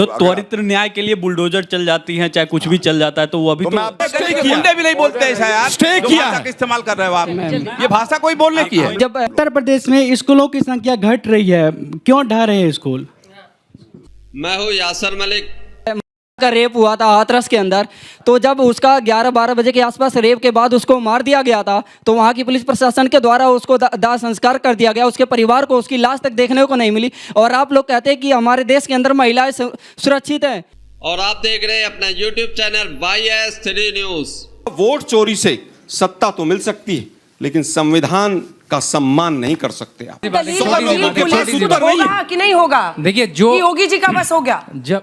तो त्वरित न्याय के लिए बुलडोजर चल जाती हैं, चाहे कुछ भी चल जाता है, तो वो अभी तो गुंडे भी नहीं बोलते हैं यार, स्टे किया इस्तेमाल कर रहे हो आप। ये भाषा कोई बोलने की है। जब उत्तर प्रदेश में स्कूलों की संख्या घट रही है, क्यों ढह रहे हैं स्कूल? मैं हूँ यासर मलिक। का रेप हुआ था हाथरस के अंदर, तो जब उसका 11-12 बजे के आसपास रेप के बाद उसको मार दिया गया था, तो वहाँ की पुलिस प्रशासन के द्वारा उसको दाह संस्कार कर दिया गया। उसके परिवार को उसकी लाश तक देखने को नहीं मिली। और आप लोग कहते हैं कि हमारे देश के अंदर महिलाएं सुरक्षित हैं। और आप देख रहे हैं अपना YouTube channel YS3 news. Vote चोरी से सत्ता तो मिल सकती है, लेकिन संविधान का सम्मान नहीं कर सकते आप। होगा कि नहीं होगा? देखिए, जो योगी जी का बस हो गया। जब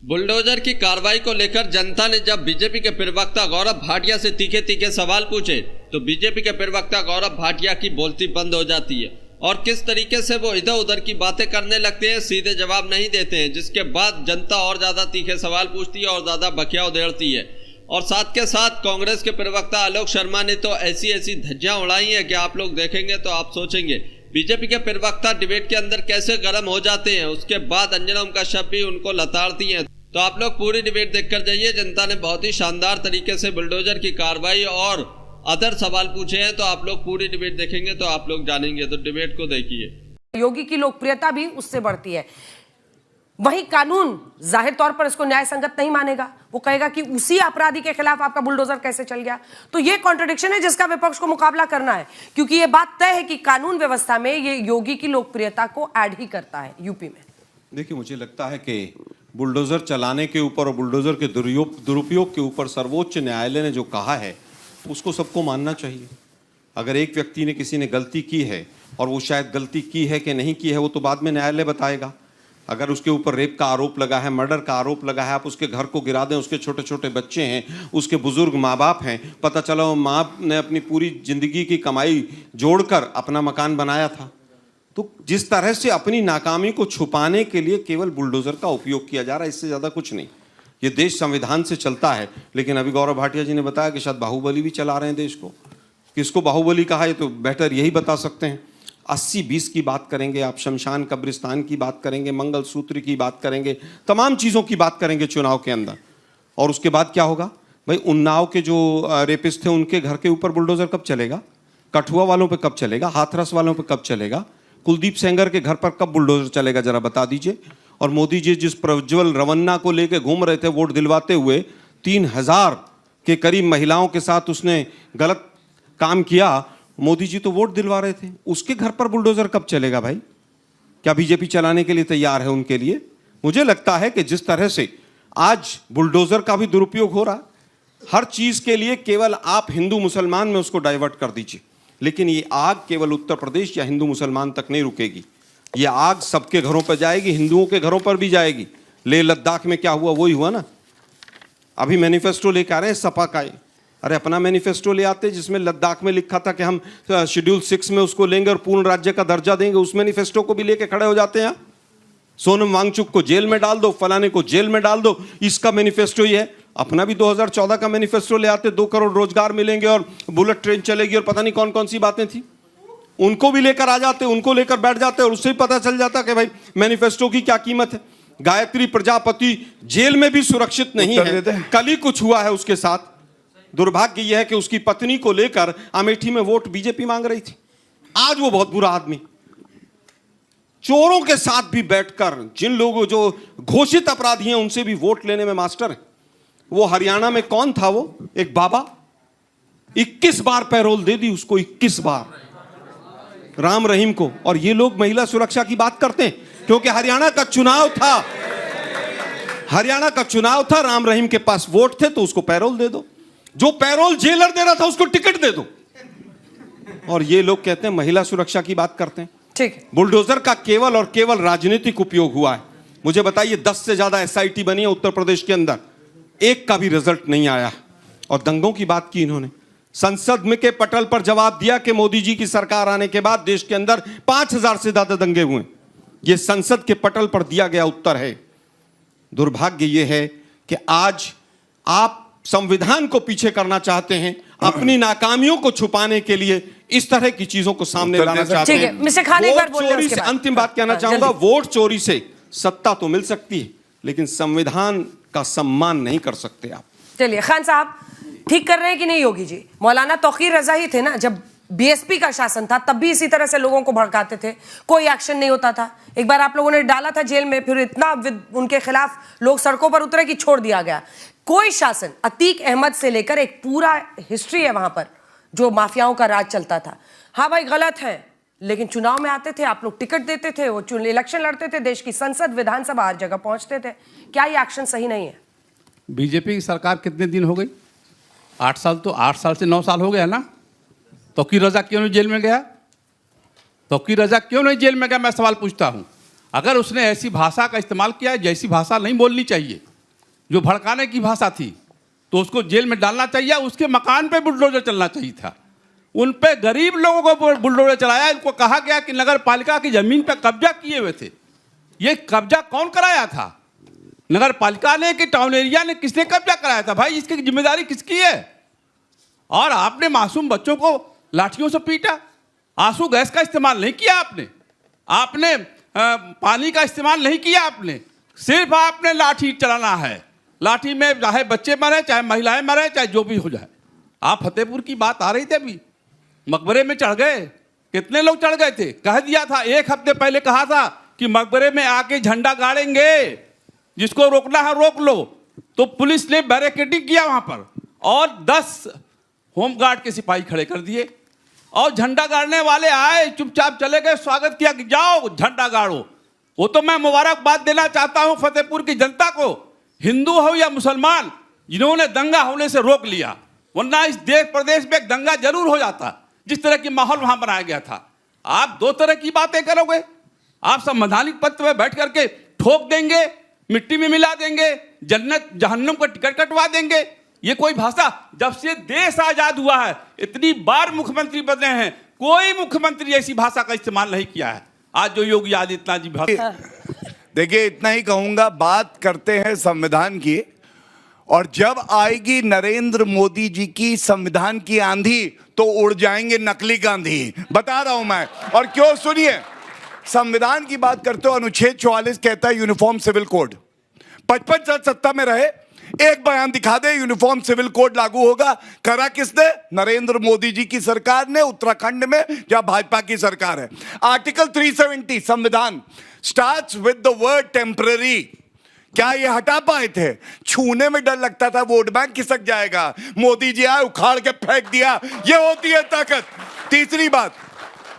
बुलडोजर की कार्रवाई को लेकर जनता ने जब बीजेपी के प्रवक्ता गौरव भाटिया से तीखे तीखे सवाल पूछे, तो बीजेपी के प्रवक्ता गौरव भाटिया की बोलती बंद हो जाती है और किस तरीके से वो इधर उधर की बातें करने लगते हैं, सीधे जवाब नहीं देते हैं, जिसके बाद जनता और ज्यादा तीखे सवाल पूछती है और ज्यादा बखिया उधेड़ती है। और साथ के साथ कांग्रेस के प्रवक्ता आलोक शर्मा ने तो ऐसी ऐसी धज्जियां उड़ाई है कि आप लोग देखेंगे तो आप सोचेंगे बीजेपी के प्रवक्ता डिबेट के अंदर कैसे गर्म हो जाते हैं। उसके बाद अंजना उनका शब्द भी उनको लताड़ती हैं। तो आप लोग पूरी डिबेट देखकर जाइए। जनता ने बहुत ही शानदार तरीके से बुलडोजर की कार्रवाई और अदर सवाल पूछे हैं, तो आप लोग पूरी डिबेट देखेंगे तो आप लोग जानेंगे। तो डिबेट को देखिए। योगी की लोकप्रियता भी उससे बढ़ती है। वही कानून जाहिर तौर पर इसको न्याय संगत नहीं मानेगा। वो कहेगा कि उसी अपराधी के खिलाफ आपका बुलडोजर कैसे चल गया। तो ये कॉन्ट्रडिक्शन है जिसका विपक्ष को मुकाबला करना है, क्योंकि ये बात तय है कि कानून व्यवस्था में ये योगी की लोकप्रियता को ऐड ही करता है यूपी में। देखिए, मुझे लगता है कि बुलडोजर चलाने के ऊपर और बुलडोजर के दुरुपयोग के ऊपर सर्वोच्च न्यायालय ने जो कहा है उसको सबको मानना चाहिए। अगर एक व्यक्ति ने किसी ने गलती की है और वो शायद गलती की है कि नहीं की है, वो तो बाद में न्यायालय बताएगा। अगर उसके ऊपर रेप का आरोप लगा है, मर्डर का आरोप लगा है, आप उसके घर को गिरा दें, उसके छोटे छोटे बच्चे हैं, उसके बुजुर्ग माँ बाप हैं, पता चला वो माँ ने अपनी पूरी जिंदगी की कमाई जोड़कर अपना मकान बनाया था। तो जिस तरह से अपनी नाकामी को छुपाने के लिए केवल बुलडोजर का उपयोग किया जा रहा है, इससे ज़्यादा कुछ नहीं। ये देश संविधान से चलता है, लेकिन अभी गौरव भाटिया जी ने बताया कि शायद बाहुबली भी चला रहे हैं देश को। किसको बाहुबली कहा है तो बेहतर यही बता सकते हैं। 80-20 की बात करेंगे आप, शमशान कब्रिस्तान की बात करेंगे, मंगलसूत्र की बात करेंगे, तमाम चीज़ों की बात करेंगे चुनाव के अंदर। और उसके बाद क्या होगा भाई? उन्नाव के जो रेपिस्ट थे उनके घर के ऊपर बुलडोजर कब चलेगा? कठुआ वालों पे कब चलेगा? हाथरस वालों पे कब चलेगा? कुलदीप सेंगर के घर पर कब बुलडोजर चलेगा, जरा बता दीजिए। और मोदी जी जिस प्रज्वल रवन्ना को लेके घूम रहे थे वोट दिलवाते हुए, 3000 के करीब महिलाओं के साथ उसने गलत काम किया, मोदी जी तो वोट दिलवा रहे थे, उसके घर पर बुलडोजर कब चलेगा भाई? क्या बीजेपी चलाने के लिए तैयार है उनके लिए? मुझे लगता है कि जिस तरह से आज बुलडोजर का भी दुरुपयोग हो रहा है, हर चीज के लिए केवल आप हिंदू मुसलमान में उसको डाइवर्ट कर दीजिए, लेकिन ये आग केवल उत्तर प्रदेश या हिंदू मुसलमान तक नहीं रुकेगी। ये आग सबके घरों पर जाएगी, हिंदुओं के घरों पर भी जाएगी। लेह लद्दाख में क्या हुआ, वही हुआ ना। अभी मैनिफेस्टो लेकर आ रहे हैं सपा का। अरे अपना मैनिफेस्टो ले आते जिसमें लद्दाख में लिखा था कि हम शेड्यूल 6 में उसको लेंगे और पूर्ण राज्य का दर्जा देंगे। उस मैनिफेस्टो को भी लेके खड़े हो जाते हैं। सोनम वांगचुक को जेल में डाल दो, फलाने को जेल में डाल दो, इसका मैनिफेस्टो ये है। अपना भी 2014 का मैनिफेस्टो ले आते, 2 करोड़ रोजगार मिलेंगे और बुलेट ट्रेन चलेगी और पता नहीं कौन कौन सी बातें थी, उनको भी लेकर आ जाते, उनको लेकर बैठ जाते और उससे ही पता चल जाता कि भाई मैनिफेस्टो की क्या कीमत है। गायत्री प्रजापति जेल में भी सुरक्षित नहीं है। कल ही कुछ हुआ है उसके साथ। दुर्भाग्य यह है कि उसकी पत्नी को लेकर अमेठी में वोट बीजेपी मांग रही थी। आज वो बहुत बुरा आदमी चोरों के साथ भी बैठकर, जिन लोगों जो घोषित अपराधी हैं उनसे भी वोट लेने में मास्टर है। वो हरियाणा में कौन था, वो एक बाबा, 21 बार पैरोल दे दी उसको, 21 बार, राम रहीम को। और ये लोग महिला सुरक्षा की बात करते हैं क्योंकि हरियाणा का चुनाव था, हरियाणा का चुनाव था, राम रहीम के पास वोट थे तो उसको पैरोल दे दो। जो पैरोल जेलर दे रहा था उसको टिकट दे दो। और ये लोग कहते हैं महिला सुरक्षा की बात करते हैं। ठीक, बुलडोजर का केवल और केवल राजनीतिक उपयोग हुआ है। मुझे बताइए, 10 से ज्यादा एसआईटी बनी है उत्तर प्रदेश के अंदर, एक का भी रिजल्ट नहीं आया। और दंगों की बात की इन्होंने, संसद में के पटल पर जवाब दिया कि मोदी जी की सरकार आने के बाद देश के अंदर 5000 से ज्यादा दंगे हुए। यह संसद के पटल पर दिया गया उत्तर है। दुर्भाग्य यह है कि आज आप संविधान को पीछे करना चाहते हैं, अपनी नाकामियों को छुपाने के लिए इस तरह की चीजों को सामने लाना चाहते ठीक है, हैं। मिस्टर खान एक बार वोट बोल लें चोरी उसके से बाद। अंतिम बात कहना हाँ, चाहूंगा, जल्दी। वोट चोरी से सत्ता तो मिल सकती है, लेकिन संविधान का सम्मान नहीं कर सकते आप। चलिए खान साहब ठीक कर रहे हैं कि नहीं योगी जी? मौलाना तौकीर रजा ही थे ना, जब बीएसपी का शासन था तब भी इसी तरह से लोगों को भड़काते थे, कोई एक्शन नहीं होता था। एक बार आप लोगों ने डाला था जेल में, फिर इतना उनके खिलाफ लोग सड़कों पर उतरे कि छोड़ दिया गया। कोई शासन, अतीक अहमद से लेकर एक पूरा हिस्ट्री है वहां पर जो माफियाओं का राज चलता था। हाँ भाई गलत है, लेकिन चुनाव में आते थे, आप लोग टिकट देते थे, वो इलेक्शन लड़ते थे, देश की संसद विधानसभा हर जगह पहुंचते थे। क्या ये एक्शन सही नहीं है? बीजेपी की सरकार कितने दिन हो गई? 8 साल, तो 8 साल से 9 साल हो गया ना। तौकीर रजा क्यों नहीं जेल में गया? तौकीर रजा क्यों नहीं जेल में गया, मैं सवाल पूछता हूं। अगर उसने ऐसी भाषा का इस्तेमाल किया जैसी भाषा नहीं बोलनी चाहिए, जो भड़काने की भाषा थी, तो उसको जेल में डालना चाहिए। उसके मकान पे बुलडोजर चलना चाहिए था। उन पे गरीब लोगों को बुलडोजर चलाया। इनको कहा गया कि नगर पालिका की जमीन पे कब्जा किए हुए थे। ये कब्जा कौन कराया था? नगर पालिका ने कि टाउन एरिया ने? किसने कब्जा कराया था भाई? इसकी जिम्मेदारी किसकी है? और आपने मासूम बच्चों को लाठियों से पीटा। आंसू गैस का इस्तेमाल नहीं किया आपने पानी का इस्तेमाल नहीं किया आपने। सिर्फ आपने लाठी चलाना है। लाठी में चाहे बच्चे मरे, चाहे महिलाएं मरे, चाहे जो भी हो जाए। आप फतेहपुर की बात आ रही थी अभी, मकबरे में चढ़ गए। कितने लोग चढ़ गए थे? कह दिया था, 1 हफ्ते पहले कहा था कि मकबरे में आके झंडा गाड़ेंगे, जिसको रोकना है रोक लो। तो पुलिस ने बैरिकेडिंग किया वहां पर और 10 होमगार्ड के सिपाही खड़े कर दिए और झंडा गाड़ने वाले आए, चुपचाप चले गए, स्वागत किया कि जाओ झंडा गाड़ो। वो तो मैं मुबारकबाद देना चाहता हूं फतेहपुर की जनता को, हिंदू हो या मुसलमान, जिन्होंने दंगा होने से रोक लिया। वरना इस देश प्रदेश में एक दंगा जरूर हो जाता, जिस तरह की माहौल वहां बनाया गया था। आप 2 तरह की बातें करोगे। आप संवैधानिक पद पे बैठ करके ठोक देंगे, मिट्टी में मिला देंगे, जन्नत जहन्नम का टिकट कटवा देंगे। ये कोई भाषा? जब से देश आजाद हुआ है, इतनी बार मुख्यमंत्री बने हैं, कोई मुख्यमंत्री ऐसी भाषा का इस्तेमाल नहीं किया है। आज जो योगी आदित्यनाथ जी भाषा, देखिए इतना ही कहूंगा, बात करते हैं संविधान की, और जब आएगी नरेंद्र मोदी जी की संविधान की आंधी तो उड़ जाएंगे नकली गांधी, बता रहा हूं मैं। और क्यों? सुनिए, संविधान की बात करते हो, अनुच्छेद 44 कहता है यूनिफॉर्म सिविल कोड। 55 साल सत्ता में रहे, एक बयान दिखा दे यूनिफॉर्म सिविल कोड लागू होगा। करा किसने? नरेंद्र मोदी जी की सरकार ने, उत्तराखंड में जहां भाजपा की सरकार है। आर्टिकल 370 संविधान starts with the word temporary. क्या ये हटा पाए थे? छूने में डर लगता था, वोट बैंक खिसक जाएगा। मोदी जी आए, उखाड़ के फेंक दिया। ये होती है ताकत। तीसरी बात,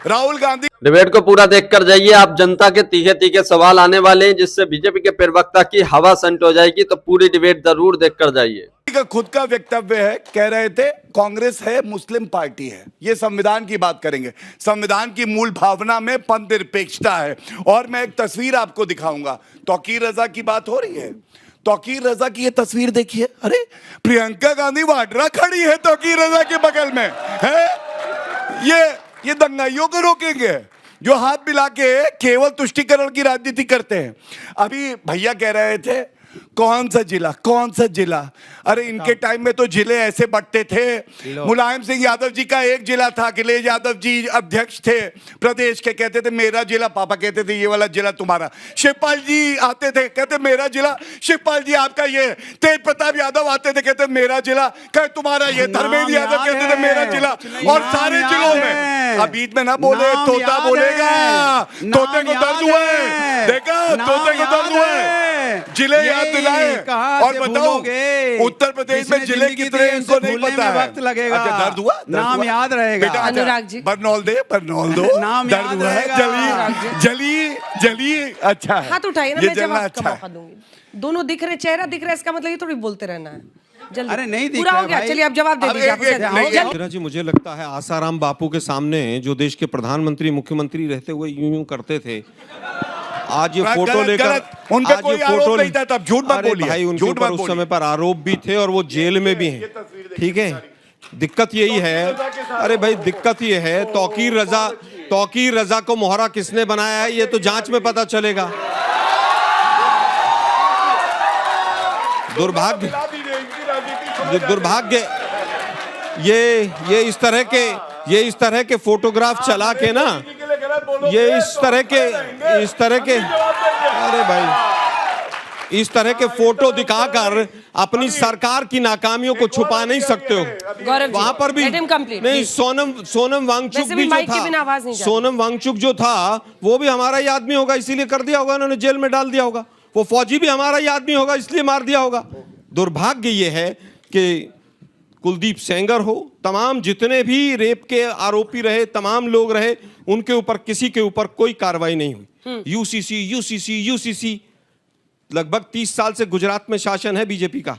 राहुल गांधी। डिबेट को पूरा देखकर जाइए। आप जनता के तीखे तीखे सवाल आने वाले हैं, जिससे बीजेपी के प्रवक्ता की हवा संट हो जाएगी। तो पूरी डिबेट जरूर देखकर जाइए। का खुद का वक्तव्य है, कह रहे थे कांग्रेस है मुस्लिम पार्टी है। ये संविधान की बात करेंगे। संविधान की मूल भावना में पंथनिरपेक्षता है। और मैं एक तस्वीर आपको दिखाऊंगा। तौकीर रजा की बात हो रही है, तौकीर रजा की ये तस्वीर देखिए। अरे प्रियंका गांधी वाड्रा खड़ी है तौकीर रजा के बगल में है। ये दंगाइयों को रोकेंगे जो हाथ मिला के केवल तुष्टीकरण की राजनीति करते हैं। अभी भैया कह रहे थे कौन सा जिला? अरे इनके टाइम में तो जिले ऐसे बंटते थे। मुलायम सिंह यादव जी का एक जिला था, अखिलेश यादव जी अध्यक्ष थे प्रदेश के, कहते थे मेरा जिला, पापा कहते थे ये वाला जिला तुम्हारा। शिवपाल जी आते थे, कहते मेरा जिला, शिवपाल जी आपका ये। तेज प्रताप यादव आते थे, कहते मेरा जिला, कहे तुम्हारा ये। धर्मेंद्र यादव कहते थे मेरा जिला। और सारे जिलों में, अब बीच में ना बोले, तोता बोलेगा, तोते को दर्द हुआ है, देखा तोते को दर्द हुआ है। जिले याद दिलाए। और बताओ उत्तर प्रदेश में जिले कितने इनको नहीं पता है। वक्त लगेगा। अच्छा, दर्द हुआ, नाम याद रहेगा। बेटा अनुराग जी, बरनौल दो नाम दर्द हुआ है। जली अच्छा है। हाथ उठाइए ना, ये मैं जलना जवाब का अच्छा है। मौका दूंगी। दोनों दिख रहे, चेहरा दिख रहा है, इसका मतलब ये थोड़ी बोलते रहना है। जल्दी। अरे नहीं दिख पूरा रहा हो गया, भाई। चलिए अब जवाब दे अब दीजिए। एक- मेरा जी, मुझे लगता है आसाराम बापू के सामने जो देश के प्रधानमंत्री मुख्यमंत्री रहते हुए यूं करते थे, आज ये फोटो गलत, लेकर गलत। उनका कोई आरोप नहीं था तब, झूठ मत अरे बोलिए। भाई, उनके झूठ ऊपर मत उस बोलिए। समय पर आरोप भी थे और वो जेल में भी हैं। ठीक है, दिक्कत यही है। अरे भाई, दिक्कत ये है, तौकीर रजा को मोहरा किसने बनाया है ये तो जांच में पता चलेगा। दुर्भाग्य ये इस तरह के ये इस तरह के फोटोग्राफ चला के ना, ये इस तरह के अरे भाई, इस तरह के फोटो दिखाकर अपनी सरकार की नाकामियों को छुपा नहीं सकते हो। गौरव जी, वहां पर भी let him complete, नहीं, please. सोनम वांगचुक वैसे भी भी जो माइक के बिना आवाज नहीं था, जाती। सोनम वांगचुक जो था वो भी हमारा ही आदमी होगा, इसीलिए कर दिया होगा, उन्होंने जेल में डाल दिया होगा। वो फौजी भी हमारा ही आदमी होगा, इसलिए मार दिया होगा। दुर्भाग्य ये है कि कुलदीप सेंगर हो, तमाम जितने भी रेप के आरोपी रहे, तमाम लोग रहे, उनके ऊपर किसी के ऊपर कोई कार्रवाई नहीं हुई। यूसीसी लगभग 30 साल से गुजरात में शासन है बीजेपी का।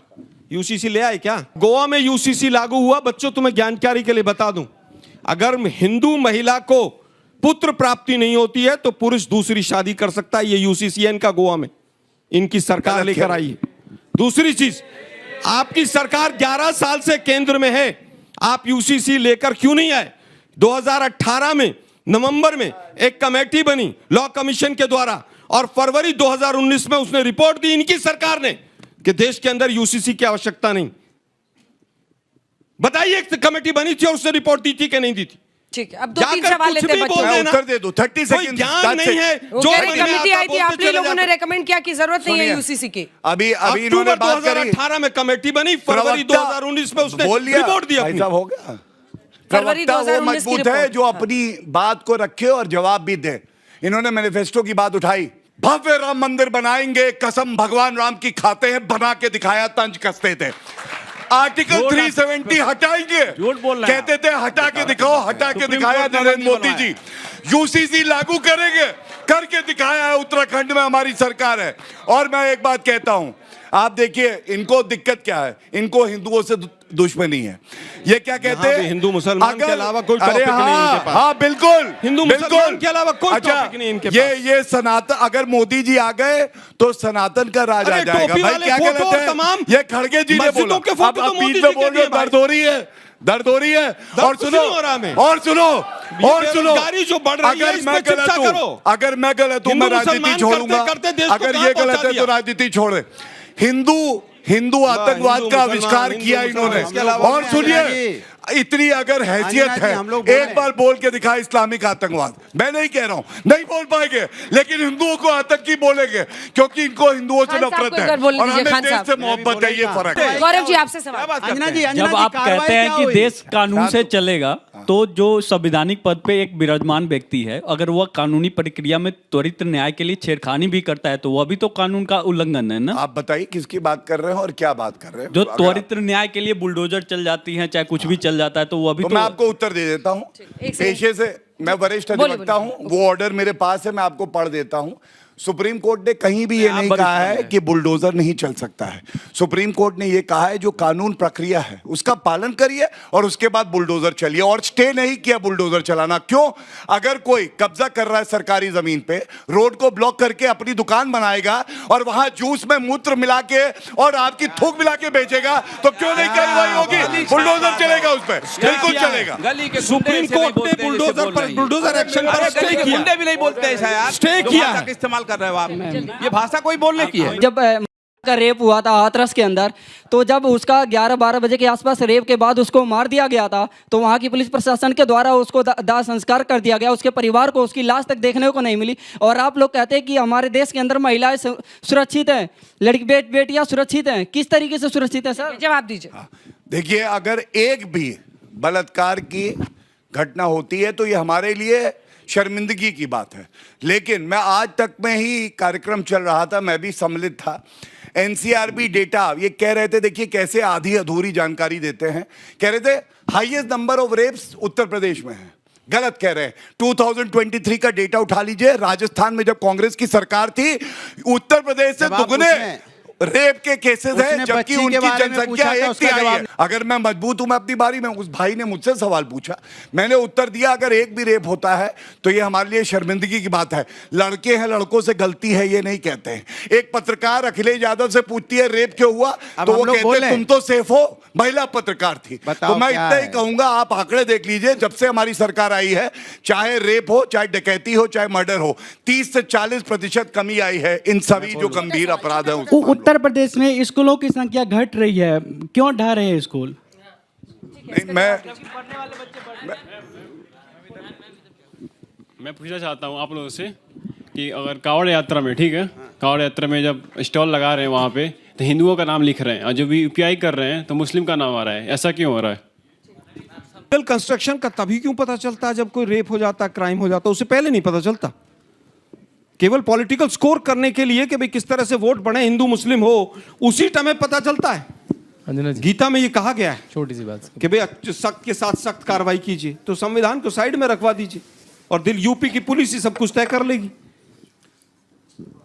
यूसीसी ले आए क्या? गोवा में यूसीसी लागू हुआ। बच्चों, तुम्हें जानकारी के लिए बता दूं, अगर हिंदू महिला को पुत्र प्राप्ति नहीं होती है तो पुरुष दूसरी शादी कर सकता है। ये यूसीसी है इनका, गोवा में इनकी सरकार लेकर आई है। दूसरी चीज, आपकी सरकार 11 साल से केंद्र में है, आप यूसीसी लेकर क्यों नहीं आए? 2018 में नवंबर में एक कमेटी बनी लॉ कमीशन के द्वारा, और फरवरी 2019 में उसने रिपोर्ट दी इनकी सरकार ने कि देश के अंदर यूसीसी की आवश्यकता नहीं। बताइए, एक कमेटी बनी थी और उसने रिपोर्ट दी थी कि नहीं दी थी? ठीक है, अब 2-3 सवाल लेते हैं बच्चों। मैं उत्तर दे दूं, 30 कोई सेकंड ज्ञान नहीं है। जो कमेटी आई थी, आप लोगों ने रेकमेंड किया कि जरूरत नहीं है यूसीसी की। अभी इन्होंने अक्टूबर बात करी, 2018 में कमेटी बनी, फरवरी 2019 में उसने बोल लिया, रिपोर्ट दी भाई अपनी। साहब हो गया। फरवरी प्रवक्ता वो 2019 की मजबूत है रिपोर्ट। जो अपनी बात को रखे और जवाब भी दे। इन्होंने मैनिफेस्टो की बात उठाई, भव्य राम मंदिर बनाएंगे, कसम भगवान राम की खाते हैं, बना के दिखाया, तंज कसते थे। आर्टिकल 370 हटाएंगे, कहते थे हटा के दिखाओ, हटा के दिखाया नरेंद्र मोदी जी। यूसीसी लागू करेंगे, करके दिखाया है, उत्तराखंड में हमारी सरकार है। और मैं एक बात कहता हूं, आप देखिए इनको दिक्कत क्या है, इनको हिंदुओं से दुश्मनी है। ये क्या कहते हैं, हिंदू मुसलमान के अलावा कोई टॉपिक नहीं इनके पास। हाँ बिल्कुल, हिंदू मुसलमान के अलावा कोई टॉपिक नहीं इनके पास। ये सनातन, अगर मोदी जी आ गए तो सनातन का राज आ जाएगा। भाई क्या गलत है? तमाम ये खड़गे जी ने बोला, के फोटो तो मोदी जी बोल रहे के दर्द हो रही है, दर्द हो रही है। और सुनो, और सुनो, और सुनो, जो बढ़ रही है, इस पे चर्चा करो। अगर मैं गलत हूं, मैं राजनीति छोड़ूंगा। अगर ये गलत है तो राजनीति छोड़े। हिंदू आतंकवाद का आविष्कार किया इन्होंने। और सुनिए, इतनी अगर हैसियत है, एक बार बोल के दिखा इस्लामिक आतंकवाद। मैं नहीं कह रहा हूं नहीं बोल पाएंगे, लेकिन हिंदुओं को आतंकी बोलेंगे, क्योंकि इनको हिंदुओं से नफरत है और हमें देश से मोहब्बत है। ये फर्क है। गौरव जी, आपसे सवाल। जब आप कहते हैं कि देश कानून से चलेगा, तो जो संवैधानिक पद पे एक विराजमान व्यक्ति है, अगर वह कानूनी प्रक्रिया में त्वरित न्याय के लिए छेड़खानी भी करता है तो वह भी तो कानून का उल्लंघन है ना? आप बताइए किसकी बात कर रहे हैं और क्या बात कर रहे हैं? जो त्वरित न्याय के लिए बुलडोजर चल जाती है, चाहे कुछ भी चल जाता है, तो वो अभी तो मैं आपको उत्तर दे देता हूं पेशे से। मैं वरिष्ठ अधिवक्ता हूं, वो ऑर्डर मेरे पास है, मैं आपको पढ़ देता हूं। सुप्रीम कोर्ट ने कहीं भी ये नहीं कहा है कि बुलडोजर नहीं चल सकता है। सुप्रीम कोर्ट ने ये कहा है जो कानून प्रक्रिया है उसका पालन करिए और उसके बाद बुलडोजर चलिए, और स्टे नहीं किया बुलडोजर चलाना। क्यों? अगर कोई कब्जा कर रहा है सरकारी जमीन पे, रोड को ब्लॉक करके अपनी दुकान बनाएगा और वहां जूस में मूत्र मिला के और आपकी थूक मिला के बेचेगा, तो क्यों नहीं कार्रवाई होगी? बुलडोजर चलेगा उस पर, बिल्कुल चलेगा। सुप्रीम कोर्ट ने बुलडोजर एक्शन पर स्टे किया। गुंडे भी नहीं बोलते ऐसा यार, स्टे किया इस्तेमाल कर रहे हो आप। ये भाषा कोई बोलने की है? जब का रेप हुआ था हाथरस के अंदर, तो जब उसका 11-12 बजे के आसपास रेप के बाद उसको मार दिया गया था, तो वहाँ की पुलिस प्रशासन के द्वारा उसको दाह संस्कार कर दिया गया। उसके परिवार को उसकी लाश तक देखने को नहीं मिली। और आप लोग कहते हैं कि हमारे देश के अंदर महिलाएं सुरक्षित हैं, लड़की बेटियां सुरक्षित हैं। किस तरीके से सुरक्षित है सर? जवाब दीजिए। देखिए, अगर एक भी बलात्कार की घटना होती है तो ये हमारे लिए शर्मिंदगी की बात है। लेकिन मैं आज तक में ही कार्यक्रम चल रहा था, मैं भी सम्मिलित था। एनसीआरबी डेटा ये कह रहे थे, देखिए कैसे आधी अधूरी जानकारी देते हैं। कह रहे थे highest number of wraps Uttar Pradesh में है। गलत कह रहे हैं। 2023 का डेटा उठा लीजिए, राजस्थान में जब कांग्रेस की सरकार थी, उत्तर प्रदेश से दुगने रेप के केसेस हैं, जबकि उनकी जनसंख्या एक तिहाई है। अगर मैं मजबूत हूं, मैं अपनी बारी में, उस भाई ने मुझसे सवाल पूछा, मैंने उत्तर दिया, अगर एक भी रेप होता है तो ये हमारे लिए शर्मिंदगी की बात है। लड़के हैं, लड़कों से गलती है ये नहीं कहते हैं। एक पत्रकार अखिलेश यादव से पूछती है रेप क्यों हुआ, तो वो कहते हैं तुम तो सेफ हो, महिला पत्रकार थी। तो मैं इतना ही कहूंगा, आप आंकड़े देख लीजिए, जब से हमारी सरकार आई है, चाहे रेप हो, चाहे डकैती हो, चाहे मर्डर हो, 30 से 40% कमी आई है इन सभी जो गंभीर अपराध है। उत्तर प्रदेश में स्कूलों की संख्या घट रही है, क्यों ढह रहे हैं स्कूल? नहीं, मैं पूछना चाहता हूँ आप लोगों से कि अगर कांवड़ यात्रा में, ठीक है, कांवड़ यात्रा में जब स्टॉल लगा रहे हैं वहाँ पे तो हिंदुओं का नाम लिख रहे हैं और जब यूपीआई कर रहे हैं तो मुस्लिम का नाम आ रहा है, ऐसा क्यों हो रहा है? कंस्ट्रक्शन का तभी क्यों पता चलता है जब कोई रेप हो जाता, क्राइम हो जाता, उससे पहले नहीं पता चलता? केवल पॉलिटिकल स्कोर करने के लिए कि भाई किस तरह से वोट बढ़े, हिंदू मुस्लिम हो, उसी टाइम पता चलता है। गीता में ये कहा गया है छोटी सी बात कि भाई सख्त के साथ सख्त कार्रवाई कीजिए, तो संविधान को साइड में रखवा दीजिए और दिल यूपी की पुलिस ही सब कुछ तय कर लेगी।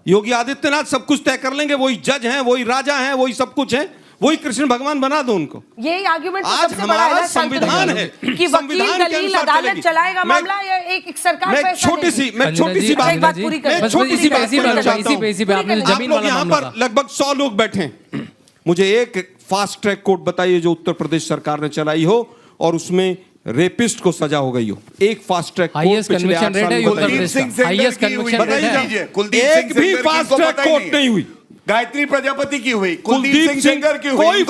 योगी आदित्यनाथ सब कुछ तय कर लेंगे, वही जज हैं, वही राजा हैं, वही सब कुछ हैं, वही कृष्ण भगवान बना दो उनको। यही आर्गुमेंट आज हमारा संविधान है कि वकील दलील अदालत चलाएगा मामला, या एक सरकार मैं छोटी सी बात पूरी कर, आप लोग यहाँ पर लगभग 100 लोग बैठे हैं, मुझे एक फास्ट ट्रैक कोर्ट बताइए जो उत्तर प्रदेश सरकार ने चलाई हो और उसमें रेपिस्ट को सजा हो गई हो। एक फास्ट ट्रैक कोर्ट पिछले 8 साल में एक भी फास्ट ट्रैक कोर्ट नहीं हुई। गायत्री प्रजापति की हुई, कुलदीप सेंगर की हुई,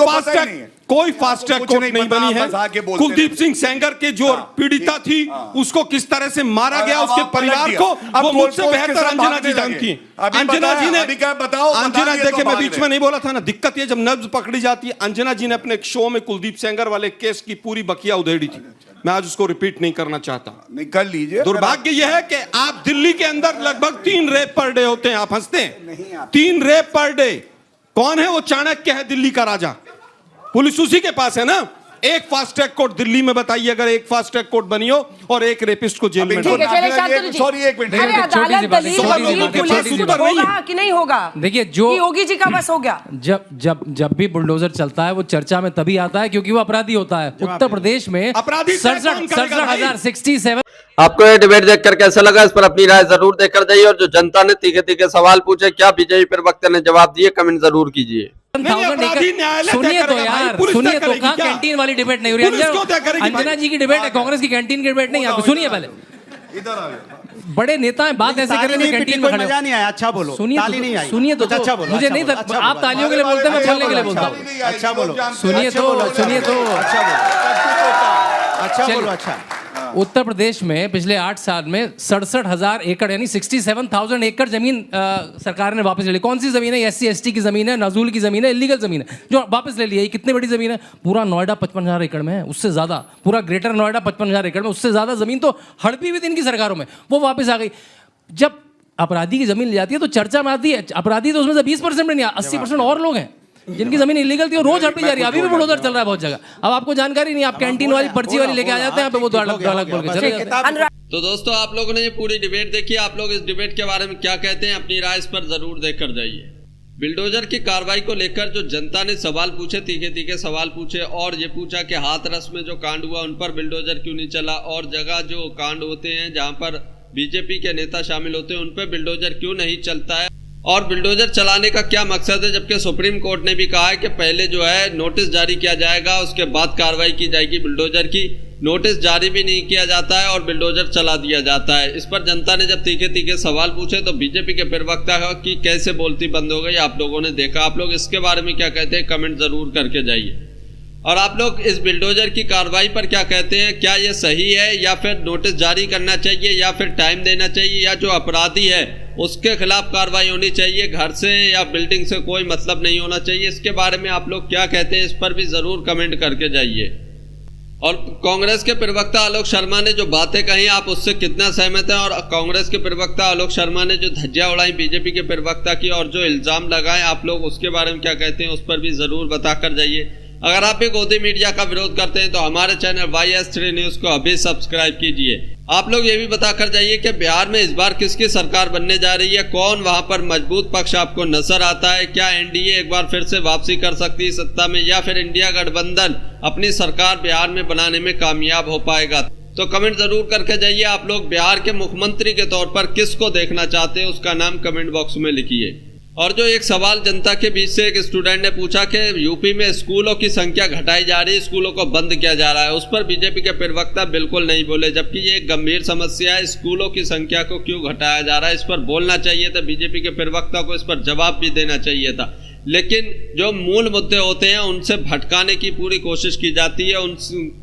कोई फास्ट ट्रैक कोर्ट नहीं बनी है। कुलदीप सिंह सेंगर के जो पीड़िता थी उसको किस तरह से मारा गया, उसके परिवार को वो मुझसे बेहतर अंजना जी जानती हैं। अंजना जी ने बताओ, अंजना देखे मैं बीच में नहीं बोला था ना, दिक्कत ये जब नब्ज पकड़ी जाती है। अंजना जी ने अपने एक शो में कुलदीप सेंगर वाले केस की पूरी बकिया उधेड़ी थी, मैं आज उसको रिपीट नहीं करना चाहता। नहीं कर लीजिए। दुर्भाग्य यह है कि आप दिल्ली के अंदर लगभग 3 रेप पर डे होते हैं, आप हंसते हैं, 3 रेप पर डे। कौन है वो? चाणक्य है दिल्ली का राजा, पुलिस उसी के पास है ना। एक फास्ट ट्रैक कोर्ट दिल्ली में बताइए, अगर एक फास्ट ट्रैक कोर्ट बनी हो और एक रेपिस्ट को जेल में सॉरी एक मिनट, कि नहीं होगा? देखिए, जो योगी जी का बस हो गया, जब भी बुलडोजर चलता है वो चर्चा में तभी आता है क्योंकि वो अपराधी होता है। उत्तर प्रदेश में 67,067। आपको ये डिबेट देखकर कैसा लगा, इस पर अपनी राय जरूर देकर जाइए और जो जनता ने तीखे तीखे सवाल पूछे, क्या बीजेपी प्रवक्ता ने जवाब दिए, कमेंट जरूर कीजिए। सुनिए तो यार, सुनिए तो, कहाँ कैंटीन वाली डिबेट नहीं हो रही? अंजना जी की डिबेट है, कांग्रेस की कैंटीन की डिबेट नहीं है। सुनिए पहले, बड़े नेता हैं, बात ऐसे कर रहे हैं कैंटीन में खड़े। मजा नहीं आया, अच्छा बोलो। सुनिए तो अच्छा बोलो। मुझे नहीं, आप तालियों के लिए बोलते हैं, मैं बोलने के लिए बोलता हूँ। अच्छा बोलो। सुनिए तो अच्छा बोलो। अच्छा, उत्तर प्रदेश में पिछले 8 साल में 67,000 एकड़ यानी 67,000 एकड़ जमीन सरकार ने वापस ले ली। कौन सी जमीन है? SC ST की जमीन है, नजूल की जमीन है, इलीगल जमीन है जो वापस ले ली है। कितनी बड़ी जमीन है? पूरा नोएडा 55,000 एकड़ में है, उससे ज्यादा। पूरा ग्रेटर नोएडा 55,000 एकड़ में, उससे ज्यादा जमीन तो हड़पी हुई थी इनकी सरकारों में, वो वापस आ गई। जब अपराधी की जमीन ले जाती है तो चर्चा में आती है। अपराधी तो उसमें से 20% में नहीं, 80% और लोग हैं जिनकी जमीन इलीगल थी, वो रोज हटती जा रही है। अभी भी बुलडोजर चल रहा है बहुत जगह। अब आपको जानकारी नहीं, आप कैंटीन वाली पर्ची वाली लेके आ जाते हैं, वो बोल के चले जाते हैं। तो दोस्तों, आप लोगों ने ये पूरी डिबेट देखी, आप लोग इस डिबेट के बारे में क्या कहते हैं, अपनी राय इस पर जरूर देकर जाइए। बिल्डोजर की कार्रवाई को लेकर जो जनता ने सवाल पूछे, तीखे तीखे सवाल पूछे, और ये पूछा कि हाथरस में जो कांड हुआ उन पर बिल्डोजर क्यों नहीं चला, और जगह जो कांड होते हैं जहाँ पर बीजेपी के नेता शामिल होते हैं उन पर बिल्डोजर क्यों नहीं चलता है, और बिल्डोजर चलाने का क्या मकसद है। जबकि सुप्रीम कोर्ट ने भी कहा है कि पहले जो है नोटिस जारी किया जाएगा, उसके बाद कार्रवाई की जाएगी बिल्डोजर की। नोटिस जारी भी नहीं किया जाता है और बिल्डोजर चला दिया जाता है। इस पर जनता ने जब तीखे तीखे सवाल पूछे तो बीजेपी के प्रवक्ता की कैसे बोलती बंद हो गई, आप लोगों ने देखा। आप लोग इसके बारे में क्या कहते हैं, कमेंट जरूर करके जाइए। और आप लोग इस बिल्डोजर की कार्रवाई पर क्या कहते हैं, क्या ये सही है, या फिर नोटिस जारी करना चाहिए, या फिर टाइम देना चाहिए, या जो अपराधी है उसके खिलाफ कार्रवाई होनी चाहिए, घर से या बिल्डिंग से कोई मतलब नहीं होना चाहिए। इसके बारे में आप लोग क्या कहते हैं, इस पर भी जरूर कमेंट करके जाइए। और कांग्रेस के प्रवक्ता आलोक शर्मा ने जो बातें कही, आप उससे कितना सहमत हैं, और कांग्रेस के प्रवक्ता आलोक शर्मा ने जो धज्जियां उड़ाई बीजेपी के प्रवक्ता की और जो इल्जाम लगाए, आप लोग उसके बारे में क्या कहते हैं, उस पर भी जरूर बताकर जाइए। अगर आप भी गोदी मीडिया का विरोध करते हैं तो हमारे चैनल YS3 न्यूज को अभी सब्सक्राइब कीजिए। आप लोग ये भी बताकर जाइए कि बिहार में इस बार किसकी सरकार बनने जा रही है, कौन वहां पर मजबूत पक्ष आपको नजर आता है, क्या NDA एक बार फिर से वापसी कर सकती है सत्ता में, या फिर इंडिया गठबंधन अपनी सरकार बिहार में बनाने में कामयाब हो पाएगा। तो कमेंट जरूर करके जाइए। आप लोग बिहार के मुख्यमंत्री के तौर पर किसको देखना चाहते हैं, उसका नाम कमेंट बॉक्स में लिखिए। और जो एक सवाल जनता के बीच से एक स्टूडेंट ने पूछा कि यूपी में स्कूलों की संख्या घटाई जा रही है, स्कूलों को बंद किया जा रहा है, उस पर बीजेपी के प्रवक्ता बिल्कुल नहीं बोले। जबकि ये एक गंभीर समस्या है, स्कूलों की संख्या को क्यों घटाया जा रहा है, इस पर बोलना चाहिए था। बीजेपी के प्रवक्ता को इस पर जवाब भी देना चाहिए था। लेकिन जो मूल मुद्दे होते हैं उनसे भटकाने की पूरी कोशिश की जाती है, उन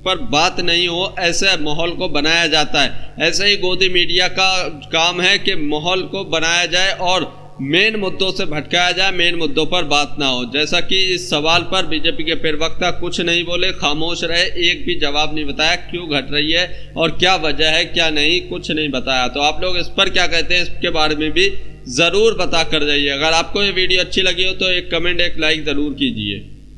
पर बात नहीं हो ऐसे माहौल को बनाया जाता है। ऐसे ही गोदी मीडिया का काम है कि माहौल को बनाया जाए और मेन मुद्दों से भटकाया जाए, मेन मुद्दों पर बात ना हो। जैसा कि इस सवाल पर बीजेपी के प्रवक्ता कुछ नहीं बोले, खामोश रहे, एक भी जवाब नहीं बताया क्यों घट रही है और क्या वजह है, क्या नहीं, कुछ नहीं बताया। तो आप लोग इस पर क्या कहते हैं, इसके बारे में भी ज़रूर बता कर जाइए। अगर आपको ये वीडियो अच्छी लगी हो तो एक कमेंट, एक लाइक ज़रूर कीजिए।